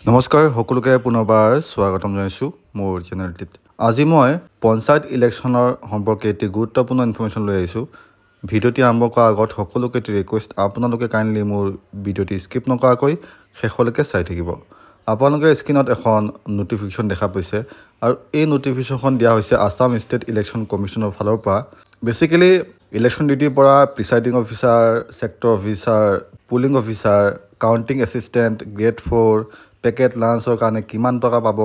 নমস্কাৰ সকলোকে পুনৰবাৰ স্বাগতম জনাইছোঁ মোৰ চেনেলটিত। আজি মই পঞ্চায়ত ইলেকশ্যনৰ সম্পৰ্কে এটি গুৰুত্বপূৰ্ণ ইনফৰমেশ্যন লৈ আহিছোঁ। ভিডিঅ'টি আৰম্ভ কৰাৰ আগত সকলোকে এটি ৰিকুৱেষ্ট, আপোনালোকে কাইণ্ডলি মোৰ ভিডিঅ'টি স্কিপ নকৰাকৈ শেষলৈকে চাই থাকিব। আপোনালোকে স্ক্ৰীনত এখন ন'টিফিকেশ্যন দেখা পাইছে আৰু এই ন'টিফিকেশ্যনখন দিয়া হৈছে আছাম ষ্টেট ইলেকশ্যন কমিশ্যনৰ ফালৰ পৰা। বেচিকেলি ইলেকশ্যন ডিউটিৰ পৰা presiding officer, sector officer, polling officer, counting assistant, grade 4, packet লাঞ্চৰ কাৰণে কিমান টকা পাব,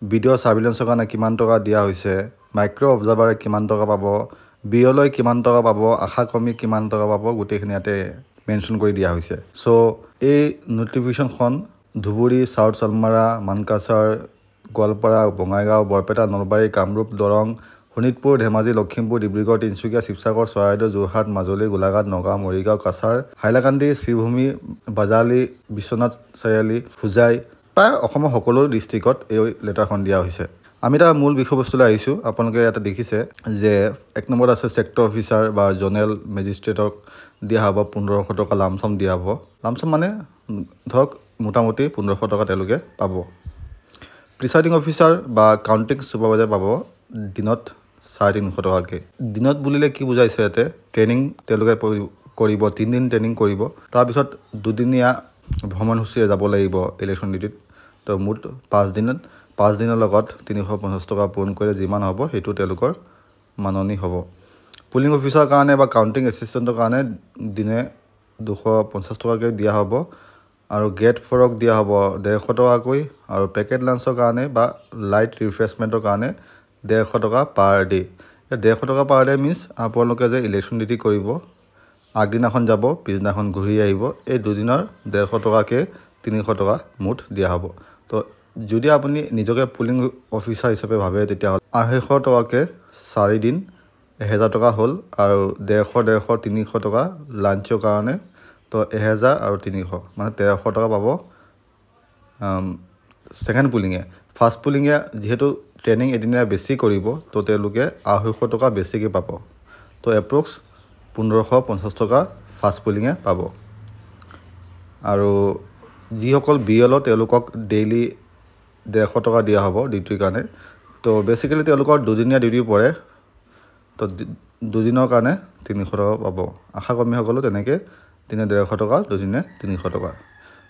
ভিডিঅ' ছাৰ্ভিলেঞ্চৰ কাৰণে কিমান টকা দিয়া হৈছে, মাইক্ৰ' অবজাৰ্ভাৰে কিমান টকা পাব, বিয়লৈ কিমান টকা পাব, আশা কৰ্মী কিমান টকা পাব, গোটেইখিনি ইয়াতে মেনশ্যন কৰি দিয়া হৈছে। চ' এই ন'টিফিকেশ্যনখন ধুবুৰী, চাউথ চালমাৰা, মানকাছাৰ, গোৱালপাৰা, বঙাইগাঁও, বৰপেটা, নলবাৰী, কামৰূপ, দৰং, শোণিতপুৰ, ধেমাজি, লখিমপুৰ, ডিব্ৰুগড়, তিনিচুকীয়া, শিৱসাগৰ, চৰাইদেউ, যোৰহাট, মাজুলী, গোলাঘাট, নগাঁও, মৰিগাঁও, কাছাৰ, হাইলাকান্দি, শ্ৰীভূমি, বাজালি, বিশ্বনাথ চাৰিআলি, হোজাই, প্ৰায় অসমৰ সকলো ডিষ্ট্ৰিক্টত এই লেটাৰখন দিয়া হৈছে। আমি তাৰ মূল বিষয়বস্তুলৈ আহিছোঁ। আপোনালোকে ইয়াতে দেখিছে যে 1 নম্বৰত আছে ছেক্টৰ অফিচাৰ বা জ'নেল মেজিষ্ট্ৰেটক দিয়া হ'ব 1500 টকা লামচাম দিয়া হ'ব। লামচাম মানে ধৰক মোটামুটি 1500 টকা তেওঁলোকে পাব। প্ৰিচাইডিং অফিচাৰ বা কাউণ্টিং ছুপাৰভাইজাৰ পাব দিনত 350 টকাকৈ। দিনত বুলিলে কি বুজাইছে ইয়াতে, ট্ৰেইনিং তেওঁলোকে কৰিব, 3 দিন ট্ৰেইনিং কৰিব, তাৰপিছত 2 দিনীয়া ভ্ৰমণসূচীৰে যাব লাগিব ইলেকশ্যন ডিউটিত। তো মুঠ 5 দিনৰ লগত 350 টকা পূৰণ কৰিলে যিমান হ'ব সেইটো তেওঁলোকৰ মাননি হ'ব। পুলিং অফিচাৰৰ কাৰণে বা কাউণ্টিং এছিষ্টেণ্টৰ কাৰণে দিনে 250 টকাকৈ দিয়া হ'ব আৰু গ্ৰেড 4ক দিয়া হ'ব 150 টকাকৈ, আৰু পেকেট লাঞ্চৰ কাৰণে বা লাইট ৰিফ্ৰেছমেণ্টৰ কাৰণে 150 টকা পাৰ ডে'। 150 টকা পাৰ ডে' মিনছ আপোনালোকে যে ইলেকশ্যন ডিউটি কৰিব, আগদিনাখন যাব, পিছদিনাখন ঘূৰি আহিব, এই 2 দিনৰ 150 টকাকৈ 300 টকা মুঠ দিয়া হ'ব। তো যদি আপুনি নিজকে পুলিং অফিচাৰ হিচাপে ভাবে তেতিয়াহ'লে 250 টকাকৈ 4 দিন 1000 টকা হ'ল, আৰু 150, 300 টকা লাঞ্চৰ কাৰণে, তো 1000 আৰু 300 মানে 1300 টকা পাব ছেকেণ্ড পুলিঙে। ফাৰ্ষ্ট পুলিঙে যিহেতু ট্ৰেইনিং এদিনীয়া বেছি কৰিব, তো তেওঁলোকে 250 টকা বেছিকৈ পাব। তো এপ্ৰক্স 1550 টকা ফাৰ্ষ্ট পুলিঙে পাব। আৰু যিসকল বিএলও তেওঁলোকক ডেইলি 150 টকা দিয়া হ'ব ডিউটিৰ কাৰণে। তো বেচিকেলি তেওঁলোকৰ 2 দিনীয়া ডিউটি পৰে, তো 2 দিনৰ কাৰণে 300 টকা পাব। আশা কৰ্মীসকলেও তেনেকৈ দিনে 150 টকা, 2 দিনে 300 টকা।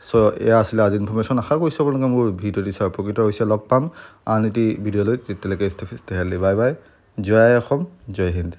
চ' এয়া আছিলে আজি ইনফৰমেশ্যন। আশা কৰিছোঁ আপোনালোকে মোৰ ভিডিঅ'টি চাই উপকৃত হৈছে। লগ পাম আন এটি ভিডিঅ'লৈ, তেতিয়ালৈকে ষ্টে হেল্ডি। Bye bye. জয় অসম, জয় হিন্দ।